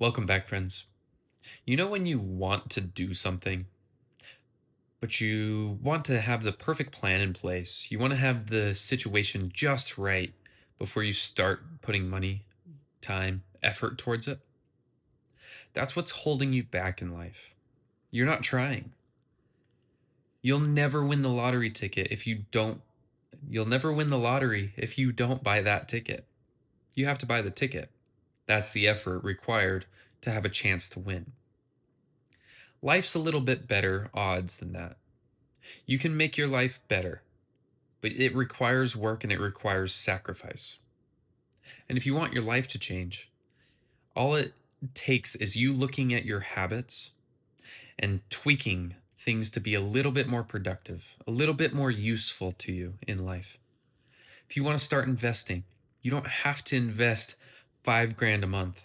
Welcome back, friends. You know when you want to do something, but you want to have the perfect plan in place. You want to have the situation just right before you start putting money, time, effort towards it. That's what's holding you back in life. You're not trying. You'll never win the lottery ticket if you don't You'll never win the lottery if you don't buy that ticket. You have to buy the ticket. That's the effort required to have a chance to win. Life's a little bit better odds than that. You can make your life better, but it requires work and it requires sacrifice. And if you want your life to change, all it takes is you looking at your habits and tweaking things to be a little bit more productive, a little bit more useful to you in life. If you want to start investing, you don't have to invest 5 grand a month.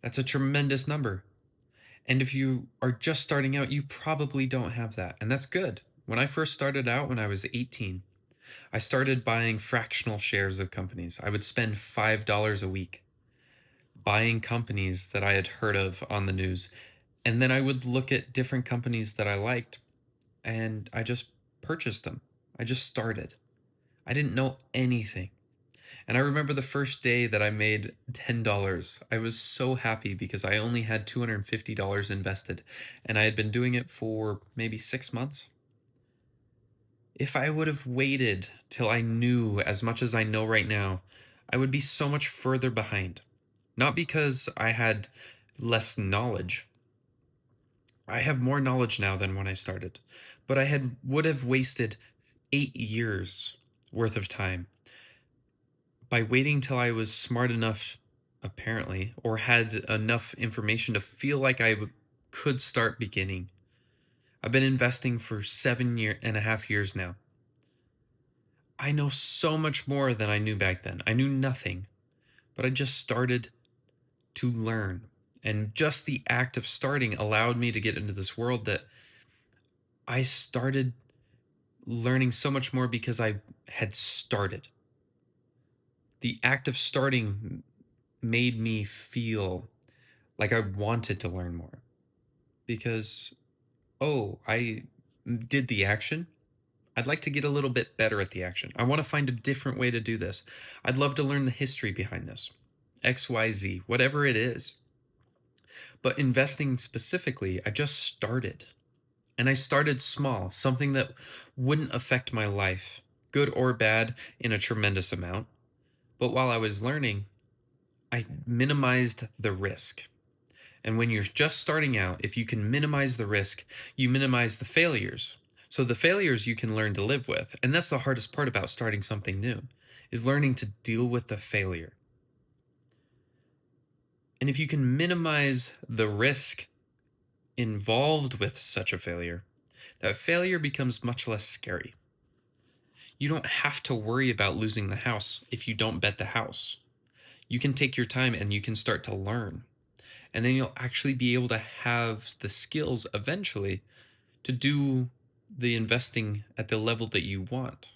That's a tremendous number. And if you are just starting out, you probably don't have that. And that's good. When I first started out, when I was 18, I started buying fractional shares of companies. I would spend $5 a week buying companies that I had heard of on the news. And then I would look at different companies that I liked and I just purchased them. I just started. I didn't know anything. And I remember the first day that I made $10. I was so happy because I only had $250 invested and I had been doing it for maybe 6 months. If I would have waited till I knew as much as I know right now, I would be so much further behind. Not because I had less knowledge. I have more knowledge now than when I started, but I had would have wasted 8 years worth of time by waiting till I was smart enough apparently or had enough information to feel like could start beginning. I've been investing for 7.5 years now. I know so much more than I knew back then. I knew nothing, but I just started to learn. And just the act of starting allowed me to get into this world that I started learning so much more because I had started. The act of starting made me feel like I wanted to learn more because, oh, I did the action. I'd like to get a little bit better at the action. I want to find a different way to do this. I'd love to learn the history behind this. XYZ, whatever it is. But investing specifically, I just started. And I started small, something that wouldn't affect my life, good or bad, in a tremendous amount. But while I was learning, I minimized the risk. And when you're just starting out, if you can minimize the risk, you minimize the failures. So the failures you can learn to live with. And that's the hardest part about starting something new, is learning to deal with the failure. And if you can minimize the risk involved with such a failure, that failure becomes much less scary. You don't have to worry about losing the house if you don't bet the house. You can take your time and you can start to learn. And then you'll actually be able to have the skills eventually to do the investing at the level that you want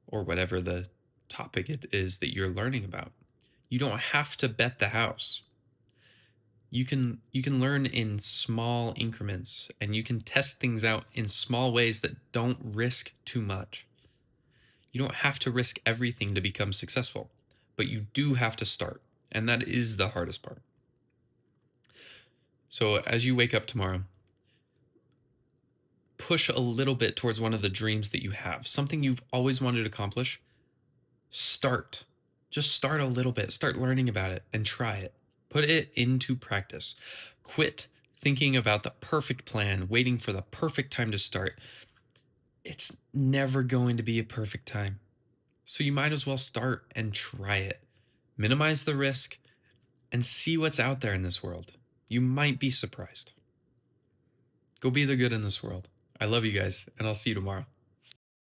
or whatever the topic it is that you're learning about. You don't have to bet the house. You can learn in small increments and you can test things out in small ways that don't risk too much. You don't have to risk everything to become successful, but you do have to start, and that is the hardest part. So as you wake up tomorrow, push a little bit towards one of the dreams that you have, something you've always wanted to accomplish. Start. Just start a little bit. Start learning about it and try it. Put it into practice. Quit thinking about the perfect plan, waiting for the perfect time to start. It's never going to be a perfect time. So you might as well start and try it. Minimize the risk and see what's out there in this world. You might be surprised. Go be the good in this world. I love you guys, and I'll see you tomorrow.